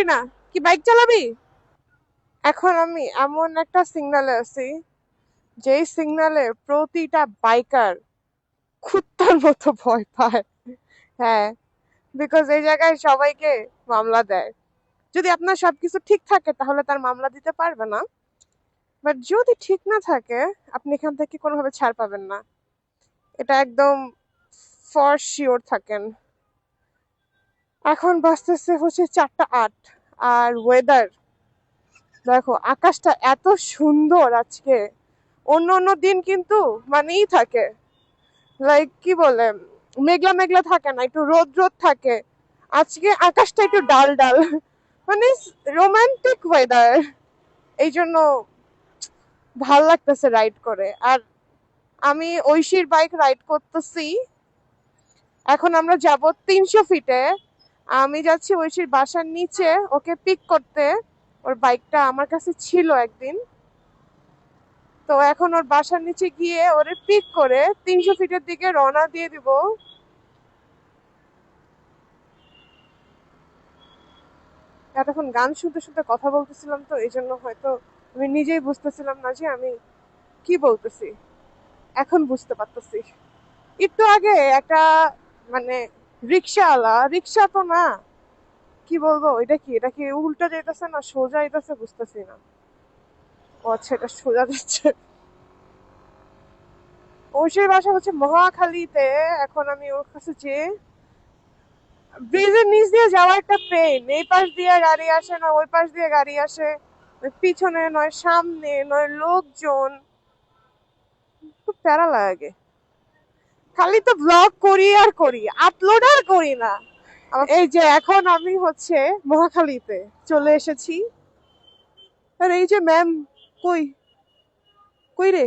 না, কি বাইক চালাবি? এখন আমি এমন একটা সিগনালে আছি, যেই সিগনালে প্রতিটা বাইকার কুত্তার মতো ভয় পায়। হ্যাঁ, বিকজ এই জায়গায় সবাইকে মামলা দেয়। যদি আপনার সবকিছু ঠিক থাকে তাহলে তার মামলা দিতে পারবে না, বাট যদি ঠিক না থাকে আপনি এখান থেকে কোনোভাবে ছাড় পাবেন না। এটা একদম ফর শিওর থাকেন। এখন বাজতেছে হচ্ছে 4টা 8, আর ওয়েদার দেখো, আকাশটা এত সুন্দর আজকে। অন্য অন্য দিন কিন্তু মানেই থাকে, লাইক কি বলে, মেঘলা মেঘলা থাকে না, একটু রোদ রোদ থাকে। আজকে আকাশটা একটু ডাল ডাল, মানে রোমান্টিক ওয়েদার। এই জন্য ভাল লাগতেছে রাইড করে। আর আমি ঐশীর বাইক রাইড করতেছি। এখন আমরা যাব 300 ফিটে। আমি যাচ্ছি ঐশীর বাসার নিচে ওকে পিক করতে। ওর বাইকটা আমার কাছে ছিল একদিন, তো এখন ওর বাসার নিচে গিয়ে ওরে পিক করে 300 ফিটের দিকে রওনা দিয়ে দিব। এতক্ষণ গান শুনতে শুনতে কথা বলতেছিলাম, তো এই জন্য হয়তো আমি নিজেই বুঝতেছিলাম না যে আমি কি বলতেছি। এখন বুঝতে পারতেছি। একটু আগে একটা মানে রিক্সাওয়ালা, রিক্সা তো না, কি বলবো, এটা কি উল্টা যাইতেছে না সোজা যাইতেছে বুঝতেছি না। ও আচ্ছা, এটা সোজা যাচ্ছে। ঐশীর বাসা হচ্ছে মহাখালীতে। এখন আমি ওর কাছে যে ব্রিজের নিচ দিয়ে যাওয়া একটা পেন, এই পাশ দিয়ে গাড়ি আসে না ওই পাশ দিয়ে গাড়ি আসে, ওই পিছনে নয় সামনে নয় লোকজন, খুব প্যারা লাগে। খালি তো ব্লগ করি আর করি, আপলোড আর করি না। এই যে এখন আমি হচ্ছে মহাখালীতে চলে এসেছি। আর এই যে ম্যাম, কই কই রে,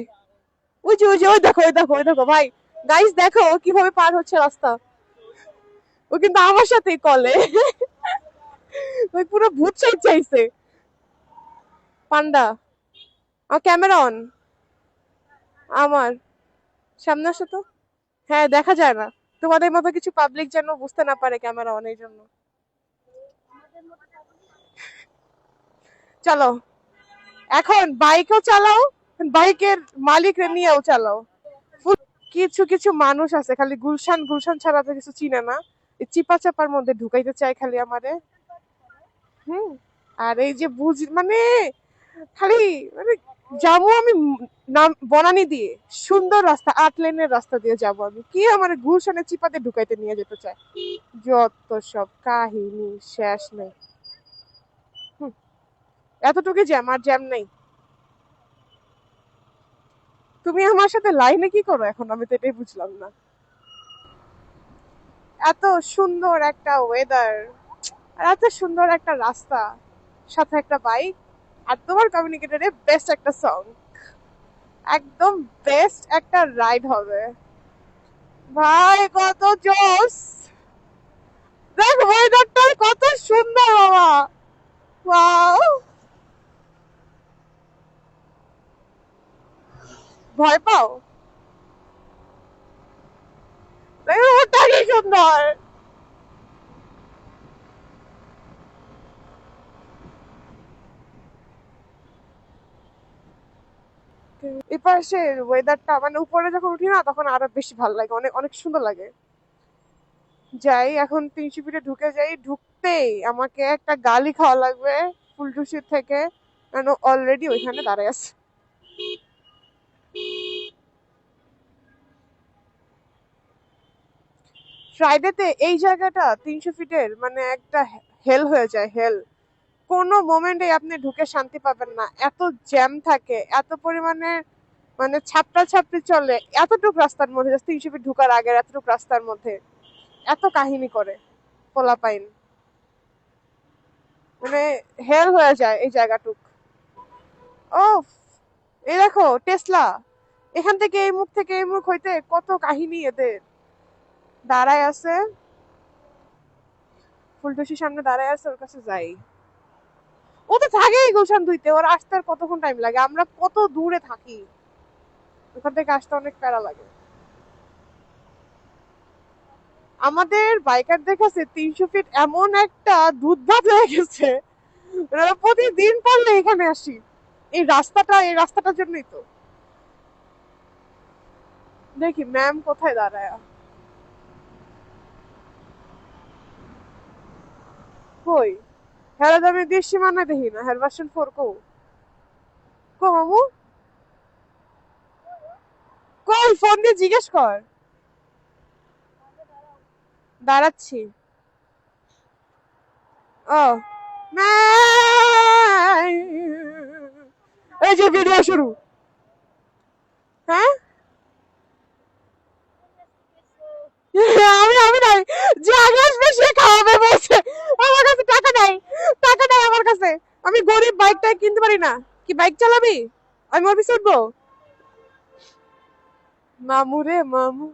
ওই যে ওই দেখো ওই দেখো ওই দেখো ভাই, গাইস দেখো ও কিভাবে পার হচ্ছে রাস্তা। ও কিন্তু আমার সাথেই কলে, ওই পুরো ভূত সাইড চাইছে। পান্ডা, আমার ক্যামেরা অন। আমার সামনে আসো তো। হ্যাঁ, দেখা যায় না। তোমাদের মতো কিছু পাবলিক যেন বুঝতে না পারে ক্যামেরা অন, এই জন্য। চলো, এখন বাইকও চালাও, বাইকের মালিকরে নিয়েও চালাও। কিছু কিছু মানুষ আছে খালি গুলশান গুলশান ছাড়া তো কিছু চিনে না, এই চিপা চাপার মধ্যে ঢুকাইতে চায় খালি আমারে। হুম। আর এই যে মানে খালি মানে যাবো আমি নাম বনানি দিয়ে, সুন্দর রাস্তা 8 লেনের রাস্তা দিয়ে যাব আমি, কি আমার গুলশানের চিপাতে ঢুকাইতে নিয়ে যেতে চায়। যত সব কাহিনী শেষ নেই। হুম, এতটুকু জ্যাম, আর জ্যাম নেই। তুমি আমার সাথে লাইনে কি করো এখন, আমি তো এটাই বুঝলাম না। এত সুন্দর একটা ওয়েদার, আর এত সুন্দর একটা রাস্তা, সাথে একটা বাইক, আর তোমার কমিউনিকেটরে বেস্ট একটা সং, একদম বেস্ট একটা রাইড হবে। ভাই কত জোস, দেখ ওয়েদারটা কত সুন্দর বাবা। ওয়াও, ভয় পাও? ওটা কি সুন্দর। এপাশের ওয়েদারটা মানে উপরে যখন উঠি না তখন আরো বেশি ভালো লাগে, অনেক অনেক সুন্দর লাগে। যাই এখন 300 ফিটে ঢুকে যাই, ঢুকতেই আমাকে একটা গালি খাওয়া লাগবে ফুলটুসির থেকে, কারণ অলরেডি ওইখানে দাঁড়ায় আছে। ফ্রাইডেতে এই জায়গাটা 300 ফিটের মানে একটা হেল হয়ে যায়, হেল। কোনো মোমেন্টে আপনি ঢুকে শান্তি পাবেন না, এত জ্যাম থাকে, এত পরিমাণে মানে ছাপটা ছাপড়ি চলে এতটুক রাস্তার মধ্যে, 300 ফিট ঢুকার আগের এতটুক রাস্তার মধ্যে এত কাহিনী করে পোলাপাইন, মানে হেল হয়ে যায় এই জায়গাটুক। ও, এই দেখো টেসলা, এখান থেকে এই মুখ থেকে এই মুখ হইতে কত কাহিনী এদের। দাঁড়ায় আছে, ফুলটুসির সামনে দাঁড়ায় আছে, ওর কাছে যাই। ও তো থাকেই গুলশান দুইতে, ওর আসতে আর কতক্ষণ টাইম লাগে, আমরা কত দূরে থাকি, ওখান থেকে আসতে অনেক প্যারা লাগে। আমাদের বাইকারদের কাছে 300 ফিট এমন একটা দুধ ভাত হয়ে গেছে, ওনারা প্রতিদিন পড়লে এখানে আসি, এই রাস্তাটার জন্যই তো। দেখি ম্যাম কোথায় দাঁড়ায়। কই, হ্যাঁ তো আমি দেশ সীমানা দেখি না, হ্যাঁ ভার্সন 4 কো, কো মামু, কই ফোন দিয়ে জিজ্ঞেস কর। দাঁড়াচ্ছি। ও ম্যাম, এই যে ভিডিও শুরু। হ্যাঁ আমি আমি নাই, যে আগে আসবে সে খাওয়াবে বলছে। আমার কাছে টাকা নাই, টাকা নাই আমার কাছে। আমি গরিব, বাইকটা কিনতে পারি না। কি বাইক চালাবি? আমি অফিস উঠবো? মামু রে মামু।